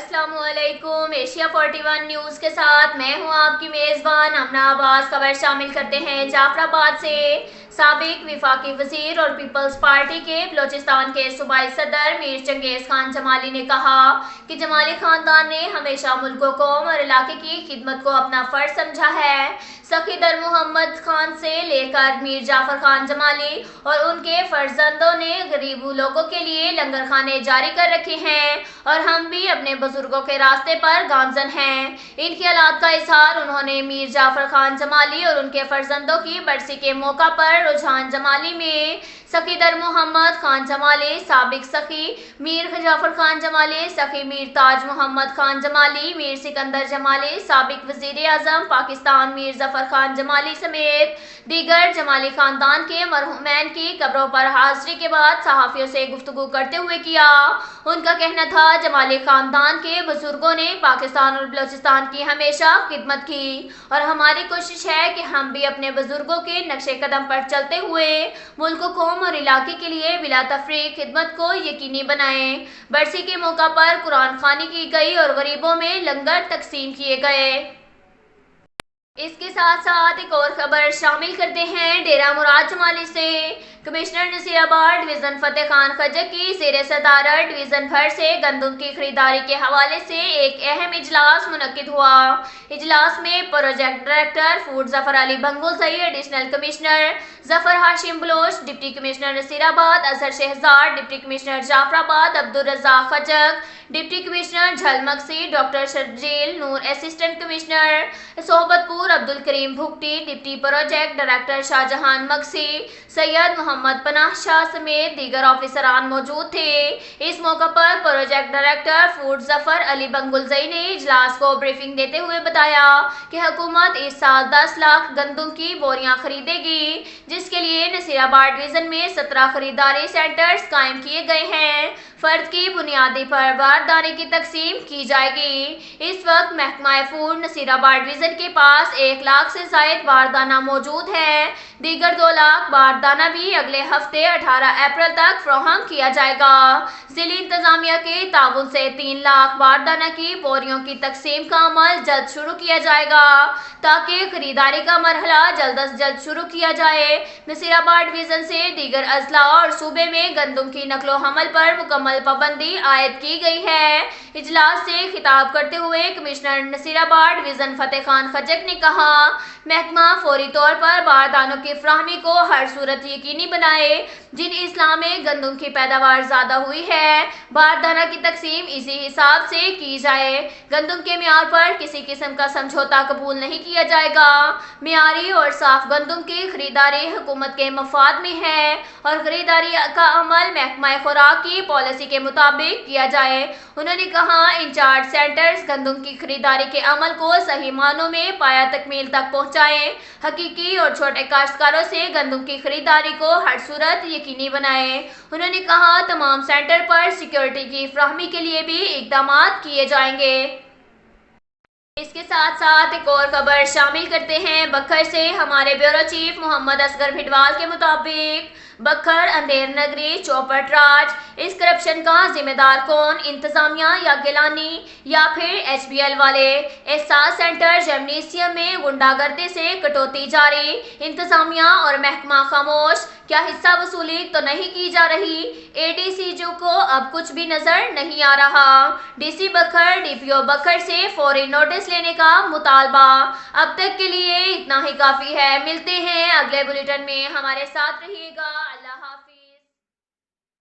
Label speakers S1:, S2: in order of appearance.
S1: अस्सलाम वालेकुम। Asia 41 news के साथ मैं हूं आपकी मेज़बान अमना अब्बास। खबर शामिल करते हैं जाफराबाद से। साबिक वफाकी वजीर और पीपल्स पार्टी के बलोचिस्तान के सूबाई सदर मीर चंगेज़ खान जमाली ने कहा कि जमाली खानदान ने हमेशा मुल्क, कौम और इलाके की खिदमत को अपना फ़र्ज समझा है। सखी दर मोहम्मद खान से लेकर मीर जाफर खान जमाली और उनके फर्जंदों ने गरीब लोगों के लिए लंगर खाने जारी कर रखे हैं और हम भी अपने बुजुर्गों के रास्ते पर गामजन हैं। इन ख्यालात का इजहार उन्होंने मीर जाफर खान जमाली और उनके फर्जंदों की बरसी के मौका पर रुझान जमाली में सखी दर मोहम्मद खान जमाली, साबिक सखी मीर जाफर खान जमाली, सखी मीर ताज मोहम्मद खान जमाली, मीर सिकंदर जमाली, साबिक वजीर आजम पाकिस्तान मीर जफर खान जमाली समेत दीगर जमाली खानदान के मरहूमैन की कब्रों पर हाजिरी के बाद सहाफियों से गुफ्तगू करते हुए किया। उनका कहना था, जमाली खानदान के बुजुर्गों ने पाकिस्तान और बलोचिस्तान की हमेशा खिदमत की और हमारी कोशिश है कि हम भी अपने बुजुर्गों के नक्शे कदम पर चलते हुए मुल्क, कौम और इलाके के लिए बिला तफरीक खिदमत को यकीनी बनाएं। बरसी के मौका पर कुरान खानी की गई और गरीबों में लंगर तकसीम किए गए। इसके साथ साथ एक और खबर शामिल करते हैं डेरा मुराद जमाली से। कमिश्नर नसीराबाद डिवीजन फतेह खान खजक की ज़ेर सदारत डिवीजन भर से गंदम की खरीदारी के हवाले से एक अहम इजलास मुनक्किद हुआ। इजलास में project director food Zafar Ali Bangulzai, additional commissioner Zafar Hashim Baloch, deputy commissioner Naseerabad Azhar Shahzad, deputy commissioner Jafarabad Abdul Razzaq Khajak, deputy commissioner Jhalmagsi doctor Sharjeel Noor, assistant commissioner Sohbatpur Abdul Karim Bugti, deputy project director Shahjahan Magsi, Syed Mohammad Panah Shah समेत दीगर ऑफिसरान मौजूद थे। इस मौका पर project director food Zafar Ali Bangulzai ने इजलास को ब्रीफिंग देते हुए बताया कि हुकूमत इस साल 10 लाख गंदम की बोरियां खरीदेगी, जिसके लिए नसीराबाद डिवीजन में 17 खरीदारी सेंटर्स कायम किए गए हैं। फर्द की बुनियादी पर बारदाने की तकसीम की जाएगी। इस वक्त महकमा फूड नसीराबाद डिवीजन के पास 1 लाख से ज़ायद बारदाना मौजूद है। दीगर 2 लाख बारदाना भी अगले हफ्ते 18 अप्रैल तक फराहम किया जाएगा। जिला इंतजामिया के ताउन से 3 लाख बारदाना की बोरियों की तकसीम का अमल जल्द शुरू किया जाएगा ताकि खरीदारी का मरहला जल्द अज जल्द शुरू किया जाए। नसीराबाद डिवीजन से दीगर अजला और सूबे में गंदम की नकलो हमल पर मुकम्मल पाबंदी आयद की गई है। इजलास से खिताब करते हुए कमिश्नर नसीराबाद डिवीजन फतेह खान खजक ने कहा, महकमा फौरी तौर पर बारदानों की फराहमी को हर सूरत यकीनी बनाए। जिन इस्लाम में गंदम की पैदावार ज़्यादा हुई है, बारदाना की तकसीम इसी हिसाब से की जाए। गंदम के म्यार पर किसी किस्म का समझौता कबूल नहीं किया जाएगा। मियारी और साफ गंदम की खरीदारी हुकूमत के मफाद में है और खरीदारी का अमल महकमा खुराक की पॉलिसी के मुताबिक किया जाए। उन्होंने कहा, इंचार्ज सेंटर्स गंदम की खरीदारी के अमल को सही मानों में पाया तकमील तक पहुँचाएँ। हकीकी और छोटे काश्तकारों से गंदम की खरीदारी को हर सूरत यकीनी बनाएं। उन्होंने कहा, तमाम सेंटर पर सिक्योरिटी की फराहमी के लिए भी इक़दाम किए जाएंगे। इसके साथ साथ एक और खबर शामिल करते हैं बखर से। हमारे ब्यूरो चीफ मोहम्मद असगर भिडवाल के मुताबिक बखर, अंधेर नगरी, चौपट राज। इस करप्शन का जिम्मेदार कौन? इंतजामिया या गिलानी या फिर HBL वाले? एहसास सेंटर जिम्नेशियम में गुंडागर्दी से कटौती जारी, इंतजामिया और महकमा खामोश। क्या हिस्सा वसूली तो नहीं की जा रही? ADCG को अब कुछ भी नजर नहीं आ रहा। DC बखर, DPO बखर से फौरी नोटिस लेने का मुतालबा। अब तक के लिए इतना ही काफी है। मिलते हैं अगले बुलेटिन में, हमारे साथ रहिएगा। अल्लाह हाफ़िज़।